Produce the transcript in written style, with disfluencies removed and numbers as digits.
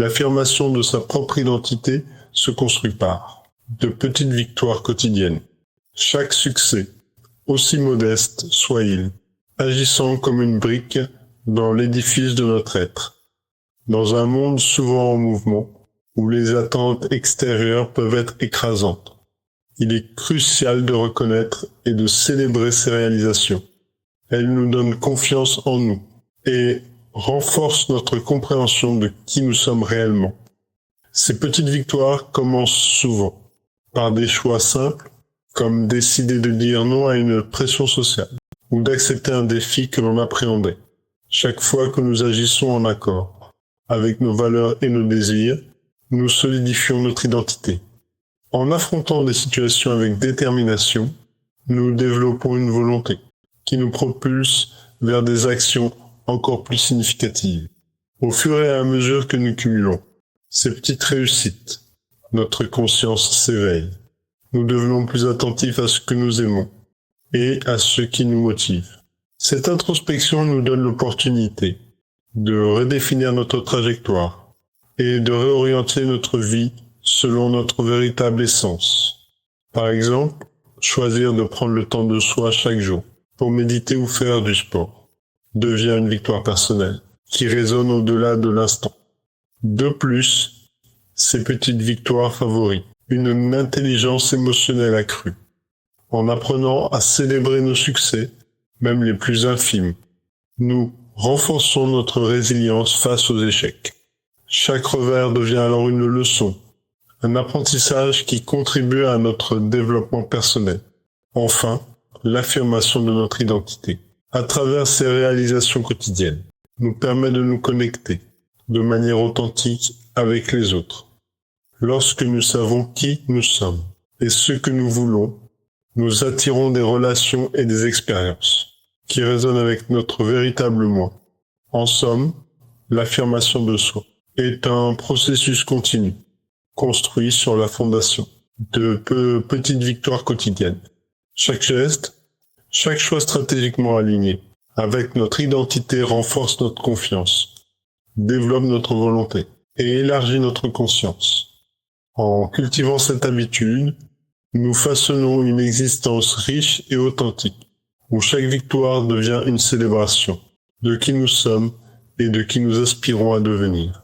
L'affirmation de sa propre identité se construit par de petites victoires quotidiennes. Chaque succès, aussi modeste soit-il, agissant comme une brique dans l'édifice de notre être. Dans un monde souvent en mouvement, où les attentes extérieures peuvent être écrasantes, il est crucial de reconnaître et de célébrer ces réalisations. Elles nous donnent confiance en nous et renforcent notre compréhension de qui nous sommes réellement. Ces petites victoires commencent souvent par des choix simples, comme décider de dire non à une pression sociale ou d'accepter un défi que l'on appréhendait. Chaque fois que nous agissons en accord avec nos valeurs et nos désirs, nous solidifions notre identité. En affrontant des situations avec détermination, nous développons une volonté qui nous propulse vers des actions encore plus significatives. Au fur et à mesure que nous cumulons ces petites réussites, notre conscience s'éveille. Nous devenons plus attentifs à ce que nous aimons et à ce qui nous motive. Cette introspection nous donne l'opportunité de redéfinir notre trajectoire et de réorienter notre vie selon notre véritable essence. Par exemple, choisir de prendre le temps de soi chaque jour pour méditer ou faire du sport devient une victoire personnelle qui résonne au-delà de l'instant. De plus, ces petites victoires favorisent une intelligence émotionnelle accrue. En apprenant à célébrer nos succès, même les plus infimes, nous renforçons notre résilience face aux échecs. Chaque revers devient alors une leçon, un apprentissage qui contribue à notre développement personnel. Enfin, l'affirmation de notre identité, à travers ces réalisations quotidiennes, nous permet de nous connecter de manière authentique avec les autres. Lorsque nous savons qui nous sommes et ce que nous voulons, nous attirons des relations et des expériences qui résonnent avec notre véritable moi. En somme, l'affirmation de soi est un processus continu, construit sur la fondation de petites victoires quotidiennes. Chaque geste, chaque choix stratégiquement aligné avec notre identité renforce notre confiance, développe notre volonté et élargit notre conscience. En cultivant cette habitude, nous façonnons une existence riche et authentique, où chaque victoire devient une célébration de qui nous sommes et de qui nous aspirons à devenir.